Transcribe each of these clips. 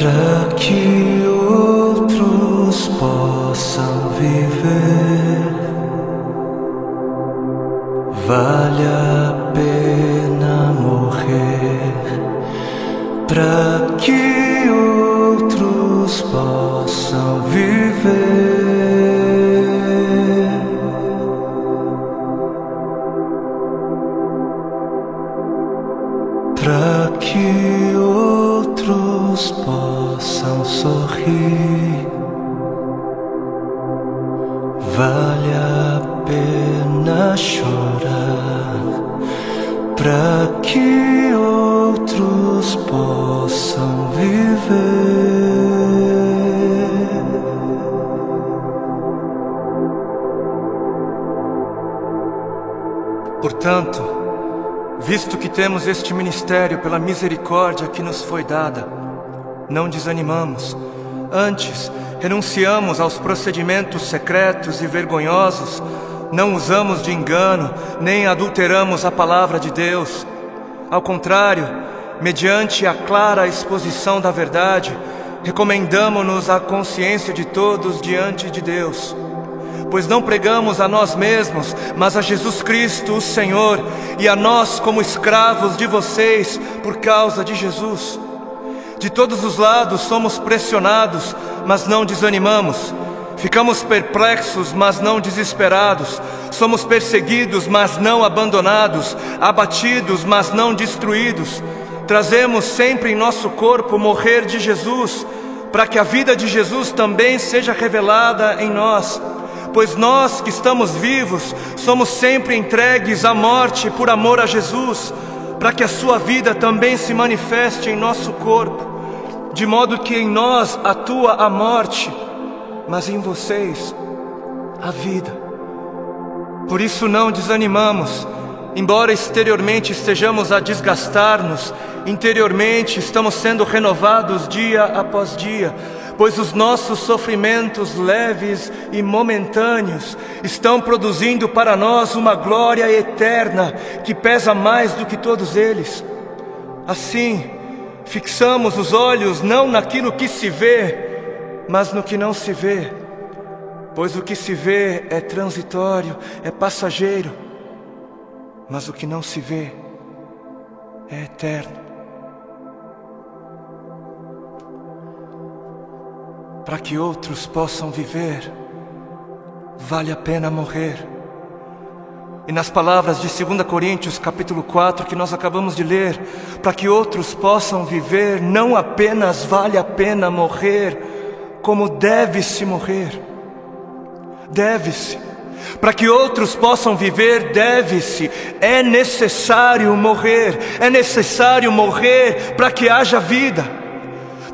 para que outros possam viver. Vale a pena morrer para que outros possam viver. Para que outros possam sorrir. Vale a pena chorar para que outros possam viver. Portanto, visto que temos este ministério pela misericórdia que nos foi dada, não desanimamos. Antes, renunciamos aos procedimentos secretos e vergonhosos, não usamos de engano, nem adulteramos a palavra de Deus. Ao contrário, mediante a clara exposição da verdade, recomendamo-nos à consciência de todos diante de Deus. Pois não pregamos a nós mesmos, mas a Jesus Cristo, o Senhor, e a nós como escravos de vocês por causa de Jesus. De todos os lados somos pressionados, mas não desanimamos. Ficamos perplexos, mas não desesperados. Somos perseguidos, mas não abandonados. Abatidos, mas não destruídos. Trazemos sempre em nosso corpo o morrer de Jesus, para que a vida de Jesus também seja revelada em nós. Pois nós que estamos vivos, somos sempre entregues à morte por amor a Jesus, para que a sua vida também se manifeste em nosso corpo, de modo que em nós atua a morte, mas em vocês a vida. Por isso não desanimamos, embora exteriormente estejamos a desgastar-nos, interiormente estamos sendo renovados dia após dia, pois os nossos sofrimentos leves e momentâneos estão produzindo para nós uma glória eterna que pesa mais do que todos eles. Assim, fixamos os olhos não naquilo que se vê, mas no que não se vê, pois o que se vê é transitório, é passageiro, mas o que não se vê é eterno. Para que outros possam viver, vale a pena morrer. E nas palavras de 2 Coríntios capítulo 4 que nós acabamos de ler, para que outros possam viver, não apenas vale a pena morrer, como deve-se morrer. Deve-se. Para que outros possam viver, deve-se. É necessário morrer. É necessário morrer para que haja vida,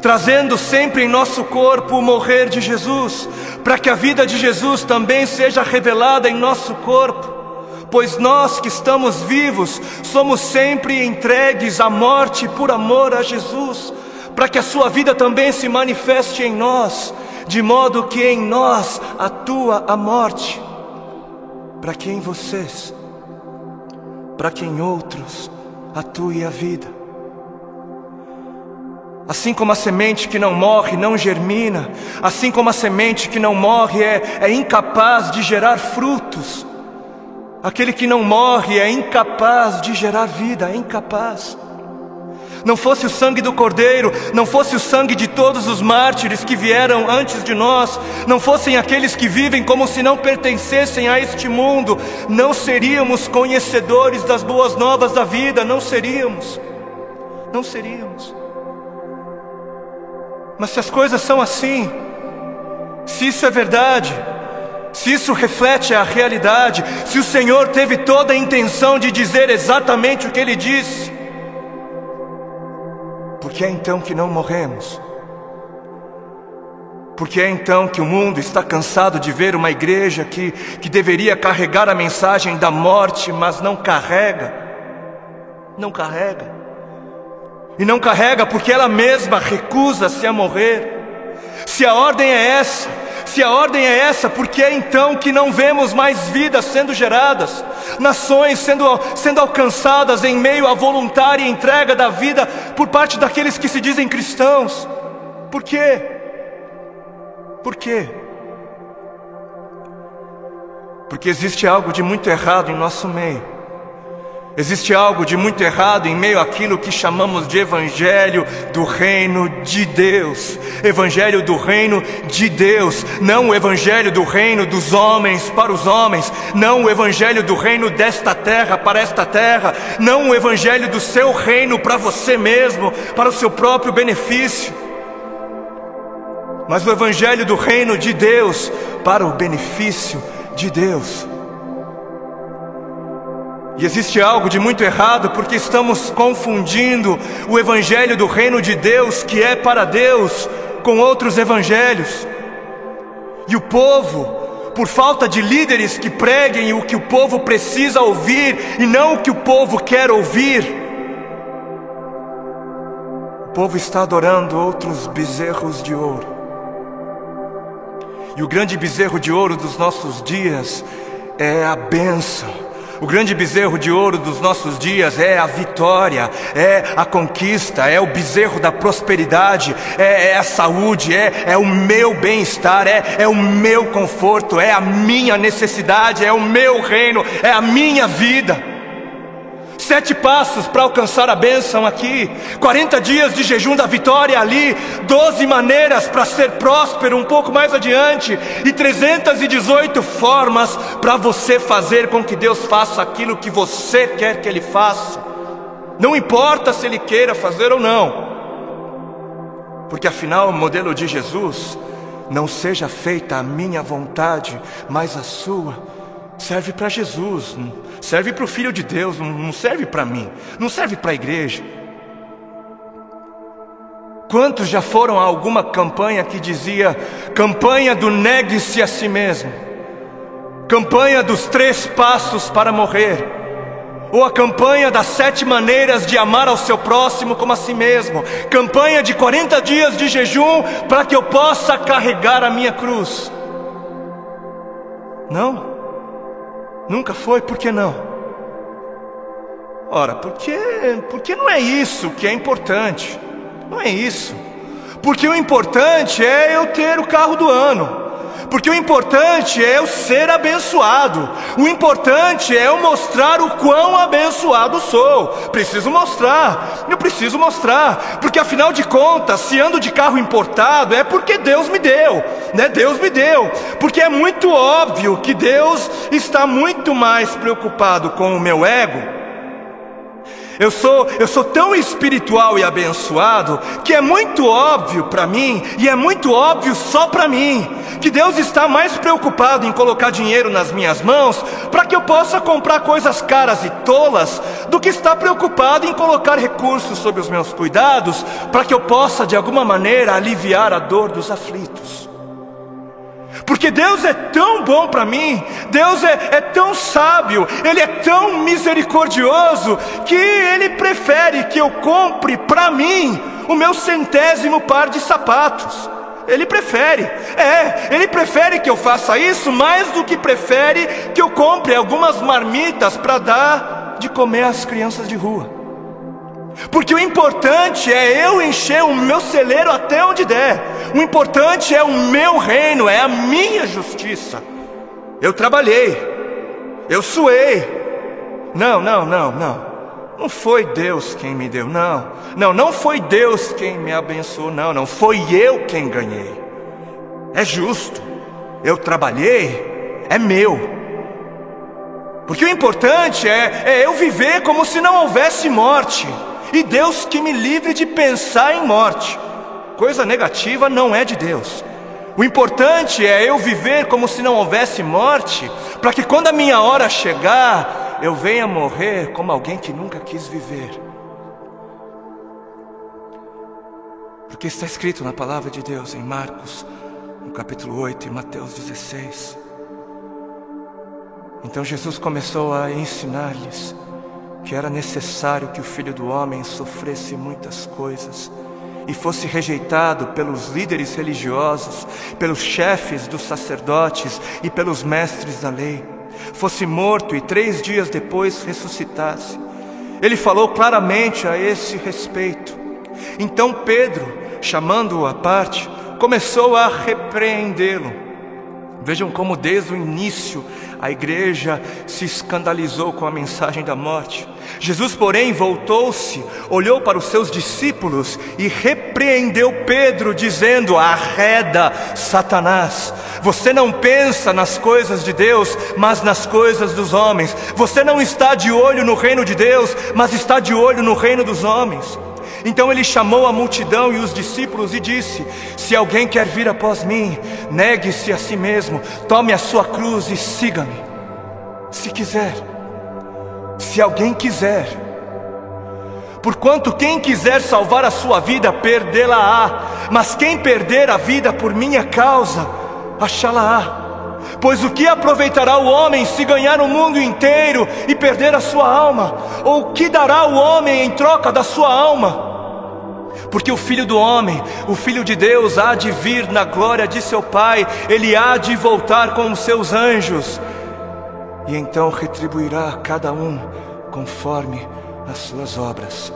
trazendo sempre em nosso corpo o morrer de Jesus, para que a vida de Jesus também seja revelada em nosso corpo. Pois nós que estamos vivos, somos sempre entregues à morte por amor a Jesus, para que a sua vida também se manifeste em nós, de modo que em nós atua a morte, para que em vocês, para que em outros atue a vida. Assim como a semente que não morre não germina, assim como a semente que não morre é incapaz de gerar frutos, aquele que não morre é incapaz de gerar vida, é incapaz. Não fosse o sangue do Cordeiro, não fosse o sangue de todos os mártires que vieram antes de nós, não fossem aqueles que vivem como se não pertencessem a este mundo, não seríamos conhecedores das boas novas da vida, não seríamos. Mas se as coisas são assim, se isso é verdade, se isso reflete a realidade, se o Senhor teve toda a intenção de dizer exatamente o que Ele disse, por que é então que não morremos? Por que é então que o mundo está cansado de ver uma igreja que deveria carregar a mensagem da morte, mas não carrega? Não carrega. E não carrega porque ela mesma recusa-se a morrer. Se a ordem é essa, por que é então que não vemos mais vidas sendo geradas, nações sendo alcançadas em meio à voluntária entrega da vida por parte daqueles que se dizem cristãos? Por quê? Por quê? Porque existe algo de muito errado em nosso meio. Existe algo de muito errado em meio àquilo que chamamos de Evangelho do Reino de Deus. Evangelho do Reino de Deus. Não o Evangelho do Reino dos homens para os homens. Não o Evangelho do Reino desta terra para esta terra. Não o Evangelho do seu reino para você mesmo, para o seu próprio benefício. Mas o Evangelho do Reino de Deus para o benefício de Deus. E existe algo de muito errado porque estamos confundindo o Evangelho do Reino de Deus, que é para Deus, com outros evangelhos. E o povo, por falta de líderes que preguem o que o povo precisa ouvir e não o que o povo quer ouvir, o povo está adorando outros bezerros de ouro. E o grande bezerro de ouro dos nossos dias é a bênção. O grande bezerro de ouro dos nossos dias é a vitória, é a conquista, é o bezerro da prosperidade, é a saúde, é o meu bem-estar, é o meu conforto, é a minha necessidade, é o meu reino, é a minha vida. 7 passos para alcançar a bênção aqui, 40 dias de jejum da vitória ali, 12 maneiras para ser próspero um pouco mais adiante, e 318 formas para você fazer com que Deus faça aquilo que você quer que Ele faça. Não importa se Ele queira fazer ou não, porque afinal o modelo de Jesus, não seja feita a minha vontade, mas a sua, serve para Jesus, serve para o Filho de Deus, não serve para mim, não serve para a igreja. Quantos já foram a alguma campanha que dizia: campanha do negue-se a si mesmo, campanha dos 3 passos para morrer, ou a campanha das 7 maneiras de amar ao seu próximo como a si mesmo, campanha de 40 dias de jejum para que eu possa carregar a minha cruz? Não? Nunca foi? Por que não? Ora, porque não é isso que é importante. Não é isso. Porque o importante é eu ter o carro do ano. Porque o importante é eu ser abençoado. O importante é eu mostrar o quão abençoado sou. Preciso mostrar. Eu preciso mostrar. Porque afinal de contas, se ando de carro importado, é porque Deus me deu, né? Deus me deu. Porque é muito óbvio que Deus está muito mais preocupado com o meu ego. Eu sou tão espiritual e abençoado que é muito óbvio para mim, e é muito óbvio só para mim, que Deus está mais preocupado em colocar dinheiro nas minhas mãos para que eu possa comprar coisas caras e tolas, do que está preocupado em colocar recursos sob os meus cuidados para que eu possa de alguma maneira aliviar a dor dos aflitos. Porque Deus é tão bom para mim, Deus é tão sábio, Ele é tão misericordioso, que Ele prefere que eu compre para mim o meu 100º par de sapatos. Ele prefere, Ele prefere que eu faça isso mais do que prefere que eu compre algumas marmitas para dar de comer às crianças de rua. Porque o importante é eu encher o meu celeiro até onde der. O importante é o meu reino, é a minha justiça. Eu trabalhei, eu suei. Não foi Deus quem me deu, não foi Deus quem me abençoou, não foi eu quem ganhei. É justo, eu trabalhei, é meu. Porque o importante é eu viver como se não houvesse morte. E Deus que me livre de pensar em morte. Coisa negativa não é de Deus. O importante é eu viver como se não houvesse morte, para que quando a minha hora chegar, eu venha morrer como alguém que nunca quis viver. Porque está escrito na palavra de Deus em Marcos, no capítulo 8, e Mateus 16. Então Jesus começou a ensinar-lhes que era necessário que o Filho do Homem sofresse muitas coisas e fosse rejeitado pelos líderes religiosos, pelos chefes dos sacerdotes e pelos mestres da lei, fosse morto e 3 dias depois ressuscitasse. Ele falou claramente a esse respeito. Então Pedro, chamando-o à parte, começou a repreendê-lo. Vejam como desde o início a igreja se escandalizou com a mensagem da morte. Jesus, porém, voltou-se, olhou para os seus discípulos e repreendeu Pedro, dizendo: arreda, Satanás, você não pensa nas coisas de Deus, mas nas coisas dos homens. Você não está de olho no reino de Deus, mas está de olho no reino dos homens. Então ele chamou a multidão e os discípulos e disse: se alguém quer vir após mim, negue-se a si mesmo, tome a sua cruz e siga-me. Se quiser, se alguém quiser. Porquanto quem quiser salvar a sua vida, perdê-la-á, mas quem perder a vida por minha causa, achá-la-á. Pois o que aproveitará o homem se ganhar o mundo inteiro e perder a sua alma? Ou o que dará o homem em troca da sua alma? Porque o Filho do Homem, o Filho de Deus, há de vir na glória de seu Pai. Ele há de voltar com os seus anjos, e então retribuirá a cada um conforme as suas obras.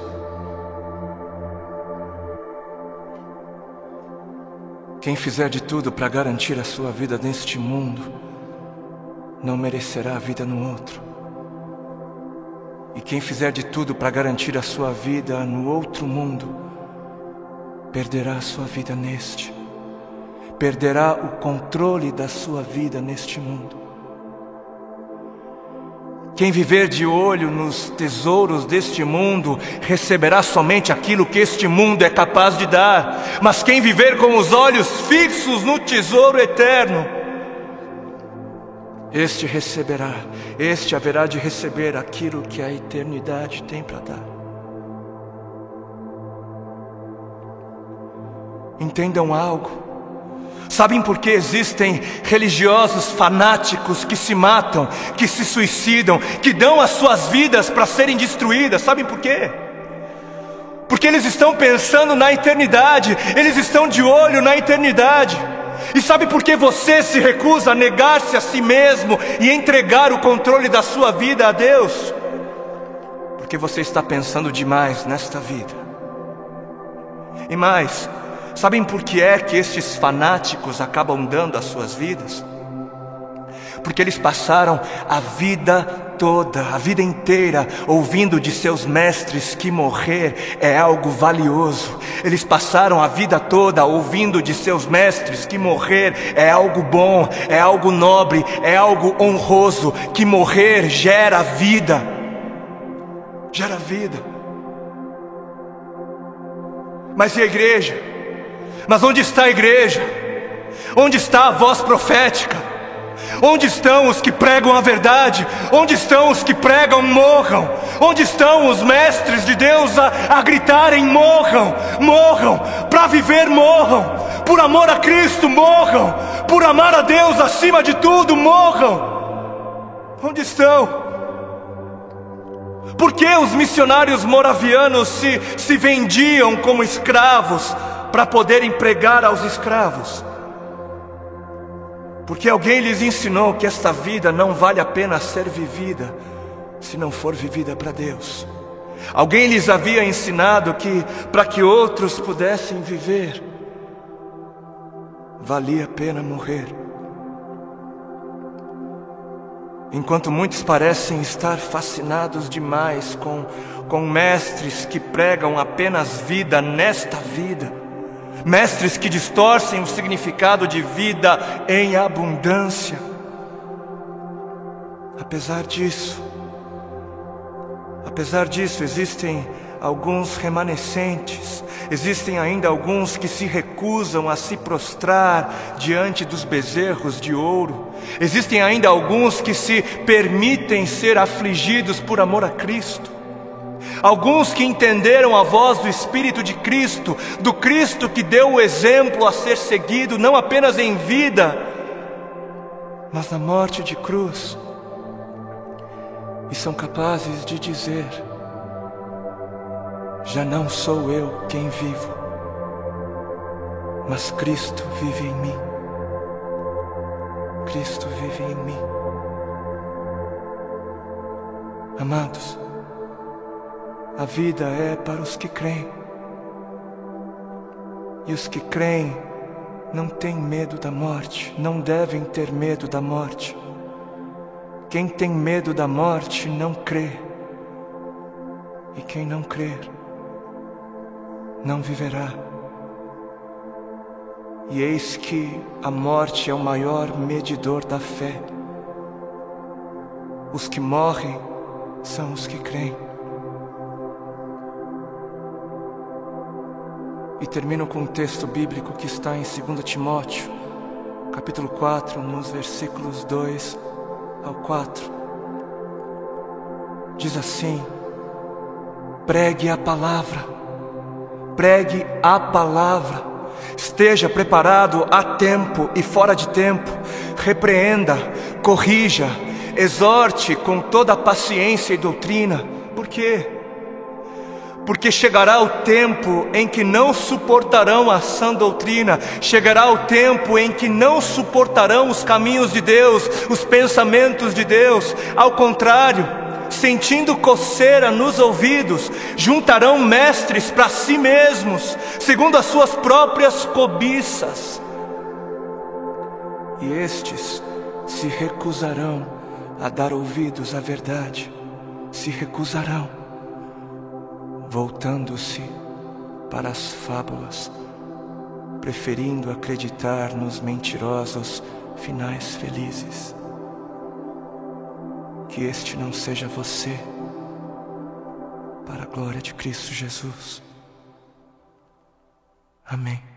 Quem fizer de tudo para garantir a sua vida neste mundo, não merecerá a vida no outro. E quem fizer de tudo para garantir a sua vida no outro mundo, perderá a sua vida neste. Perderá o controle da sua vida neste mundo. Quem viver de olho nos tesouros deste mundo, receberá somente aquilo que este mundo é capaz de dar. Mas quem viver com os olhos fixos no tesouro eterno, este receberá, este haverá de receber aquilo que a eternidade tem para dar. Entendam algo. Sabem por que existem religiosos fanáticos que se matam, que se suicidam, que dão as suas vidas para serem destruídas? Sabem por quê? Porque eles estão pensando na eternidade, eles estão de olho na eternidade. E sabe por que você se recusa a negar-se a si mesmo e entregar o controle da sua vida a Deus? Porque você está pensando demais nesta vida. E mais, sabem por que é que estes fanáticos acabam dando as suas vidas? Porque eles passaram a vida toda, a vida inteira, ouvindo de seus mestres que morrer é algo valioso. Eles passaram a vida toda ouvindo de seus mestres que morrer é algo bom, é algo nobre, é algo honroso, que morrer gera vida. Gera vida. Mas e a igreja? Mas onde está a igreja? Onde está a voz profética? Onde estão os que pregam a verdade? Onde estão os que pregam morram? Onde estão os mestres de Deus a gritarem morram? Morram, para viver morram, por amor a Cristo morram, por amar a Deus acima de tudo morram. Onde estão? Por que os missionários moravianos se vendiam como escravos para poderem pregar aos escravos? Porque alguém lhes ensinou que esta vida não vale a pena ser vivida se não for vivida para Deus. Alguém lhes havia ensinado que para que outros pudessem viver, valia a pena morrer. Enquanto muitos parecem estar fascinados demais com mestres que pregam apenas vida nesta vida, mestres que distorcem o significado de vida em abundância. Apesar disso, existem alguns remanescentes, existem ainda alguns que se recusam a se prostrar diante dos bezerros de ouro, existem ainda alguns que se permitem ser afligidos por amor a Cristo. Alguns que entenderam a voz do Espírito de Cristo, do Cristo que deu o exemplo a ser seguido, não apenas em vida, mas na morte de cruz, e são capazes de dizer: já não sou eu quem vivo, mas Cristo vive em mim. Cristo vive em mim. Amados, a vida é para os que creem. E os que creem não têm medo da morte, não devem ter medo da morte. Quem tem medo da morte não crê. E quem não crer, não viverá. E eis que a morte é o maior medidor da fé. Os que morrem são os que creem. E termino com um texto bíblico que está em 2 Timóteo, capítulo 4, nos versículos 2 ao 4. Diz assim: pregue a palavra, pregue a palavra, esteja preparado a tempo e fora de tempo, repreenda, corrija, exorte com toda a paciência e doutrina. Por quê? Porque chegará o tempo em que não suportarão a sã doutrina, chegará o tempo em que não suportarão os caminhos de Deus, os pensamentos de Deus. Ao contrário, sentindo coceira nos ouvidos, juntarão mestres para si mesmos, segundo as suas próprias cobiças. E estes se recusarão a dar ouvidos à verdade, se recusarão, voltando-se para as fábulas, preferindo acreditar nos mentirosos finais felizes. Que este não seja você, para a glória de Cristo Jesus. Amém.